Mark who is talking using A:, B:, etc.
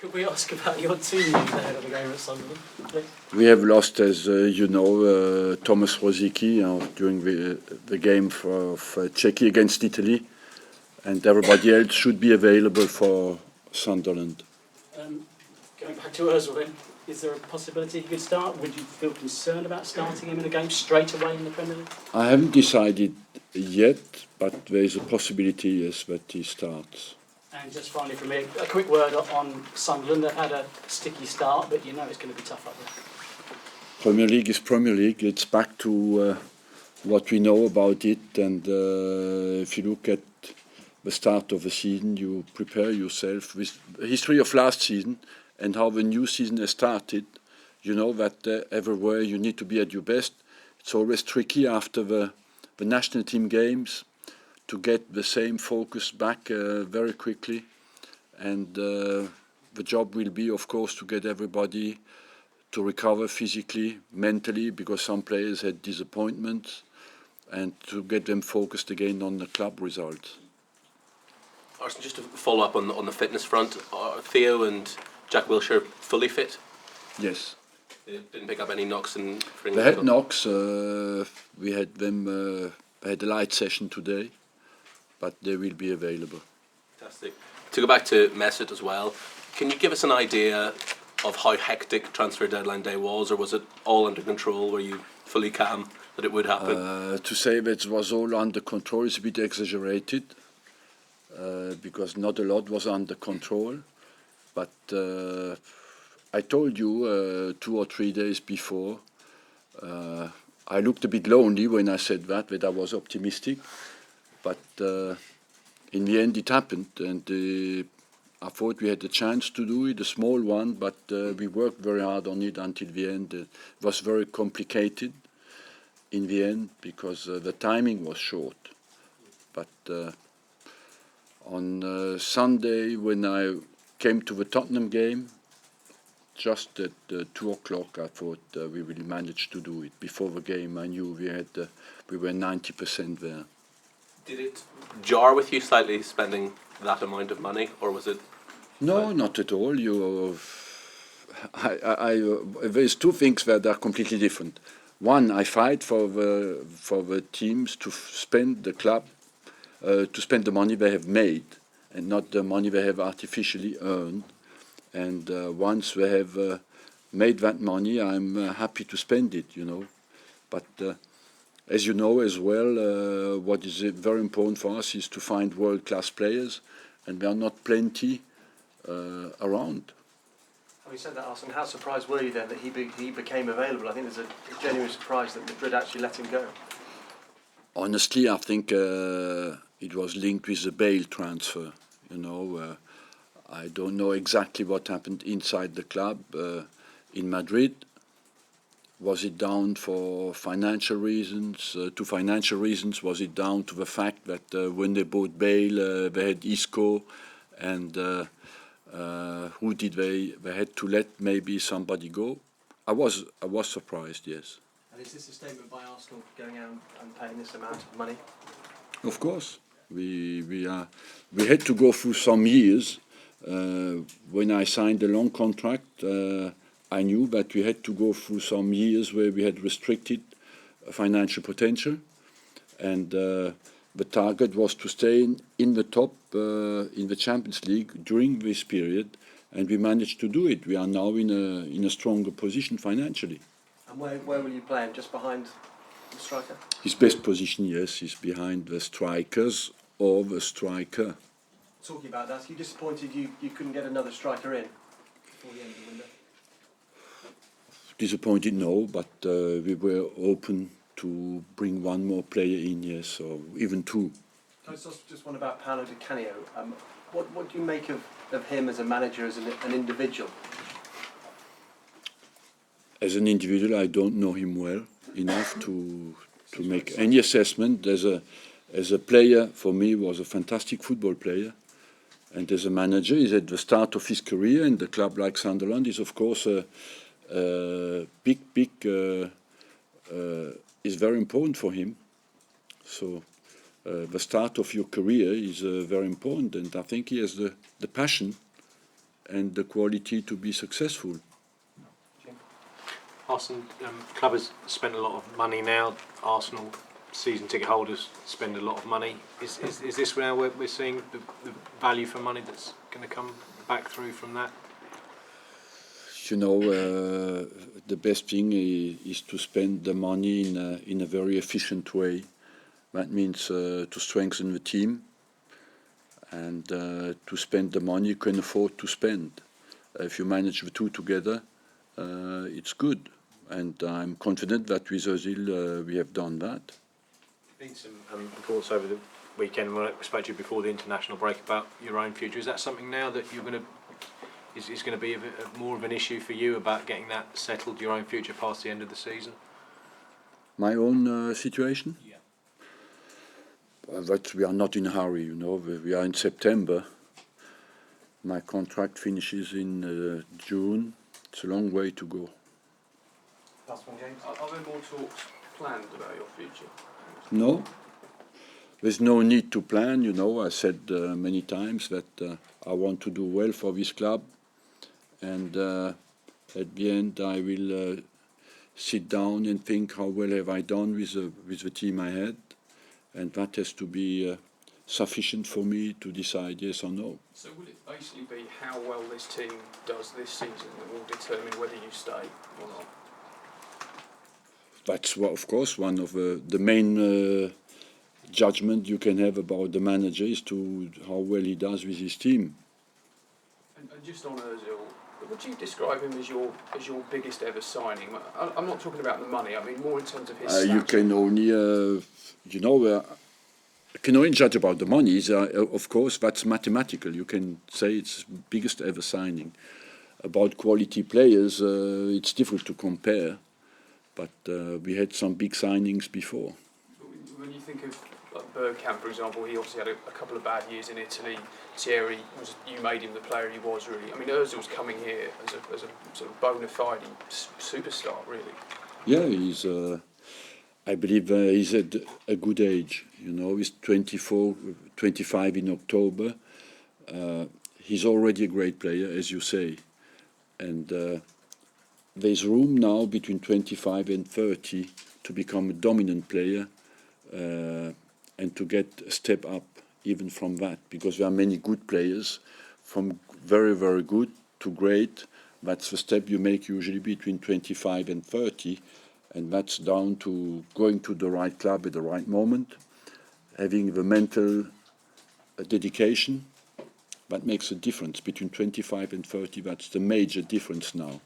A: Could we ask about your team news ahead of the game at Sunderland, please?
B: We have lost, as you know, Thomas Rosicky during the game for Czechia against Italy, and everybody else should be available for Sunderland.
A: Going back to Ozil then, is there a possibility he could start? Would you feel concerned about starting him in a game straight away in the Premier League?
B: I haven't decided yet, but there is a possibility, yes, that he starts.
A: And just finally from me, a quick word on Sunderland. They've had a sticky start, but you know it's going to be tough up there.
B: Premier League is Premier League. It's back to what we know about it, and if you look at the start of the season, you prepare yourself with the history of last season and how the new season has started. You know that everywhere you need to be at your best. It's always tricky after the national team games to get the same focus back very quickly. And the job will be, of course, to get everybody to recover physically, mentally, because some players had disappointments, and to get them focused again on the club results.
C: Arsene, just to follow up on the fitness front, are Theo and Jack Wilshere fully fit?
B: Yes.
C: They didn't pick up any knocks in for
B: They had knocks. We had them. They had a light session today, but they will be available.
C: Fantastic. To go back to Mesut as well, can you give us an idea of how hectic transfer deadline day was, or was it all under control? Were you fully calm that it would happen?
B: To say that it was all under control is a bit exaggerated, because not a lot was under control. But I told you 2 or 3 days before, I looked a bit lonely when I said that I was optimistic. But in the end it happened, and I thought we had a chance to do it, a small one, but we worked very hard on it until the end. It was very complicated in the end because the timing was short. But on Sunday, when I came to the Tottenham game, just at 2 o'clock, I thought we will manage to do it. Before the game, I knew we were 90% there.
C: Did it jar with you slightly spending that amount of money, or was it?
B: No, not at all. There's 2 things that are completely different. One, I fight for the teams to spend the money they have made, and not the money they have artificially earned. And once they have made that money, I'm happy to spend it, you know. But as you know as well, what is very important for us is to find world-class players, and there are not plenty around.
D: Having said that, Arsene, how surprised were you then that he became available? I think there's a genuine surprise that Madrid actually let him go.
B: Honestly, I think it was linked with the Bale transfer, you know. I don't know exactly what happened inside the club in Madrid. Was it down for financial reasons? To financial reasons, was it down to the fact that when they bought Bale, they had Isco, and who did they had to let maybe somebody go? I was surprised, yes.
D: And is this a statement by Arsenal going out and paying this amount of money?
B: Of course, we had to go through some years. When I signed a long contract, I knew that we had to go through some years where we had restricted financial potential, and the target was to stay in the top in the Champions League during this period, and we managed to do it. We are now in a stronger position financially.
D: And where will you play him? Just behind the striker?
B: His best position, yes, is behind the strikers or the striker.
D: Talking about that, are you disappointed you couldn't get another striker in before the end of the window?
B: Disappointed, no, but we were open to bring one more player in, yes, or even 2.
D: Can I just one about Paolo Di Canio? What do you make of him as a manager, as an individual?
B: As an individual, I don't know him well enough to make any assessment. As a player, for me, he was a fantastic football player. And as a manager, he's at the start of his career, and a club like Sunderland is, of course, is very important for him. So the start of your career is very important, and I think he has the passion and the quality to be successful.
E: Arsene, club has spent a lot of money now. Arsenal season ticket holders spend a lot of money. Is this where we're seeing the value for money that's going to come back through from that?
B: You know, the best thing is to spend the money in a very efficient way. That means to strengthen the team and to spend the money you can afford to spend. If you manage the two together, it's good. And I'm confident that with Ozil we have done that.
E: Been some reports over the weekend when I spoke to you before the international break about your own future. Is that something now that you're going to is going to be more of an issue for you about getting that settled, your own future past the end of the season?
B: My own situation?
E: Yeah.
B: But we are not in a hurry, you know. We are in September. My contract finishes in June. It's a long way to go.
D: Last one, James.
F: Are there more talks planned about your future?
B: No. There's no need to plan, you know. I said many times that I want to do well for this club, and at the end I will sit down and think how well have I done with the team I had, and that has to be sufficient for me to decide yes or no.
F: So will it basically be how well this team does this season that will determine whether you stay or not?
B: That's of course one of the main judgment you can have about the manager is to how well he does with his team.
F: And just on Ozil, would you describe him as your biggest ever signing? I'm not talking about the money. I mean more in terms of his.
B: You can only, you know, can only judge about the money. Of course, that's mathematical. You can say it's biggest ever signing. About quality players, it's difficult to compare. But we had some big signings before.
F: When you think of like Bergkamp, for example, he obviously had a couple of bad years in Italy. Thierry, you made him the player he was, really. I mean, Ozil's coming here as a sort of bona fide superstar, really.
B: Yeah, he's. I believe he's at a good age. You know, he's 24, 25 in October. He's already a great player, as you say, and there's room now between 25 and 30 to become a dominant player and to get a step up even from that, because there are many good players from very, very good to great. That's the step you make usually between 25 and 30, and that's down to going to the right club at the right moment, having the mental dedication. That makes a difference between 25 and 30. That's the major difference now.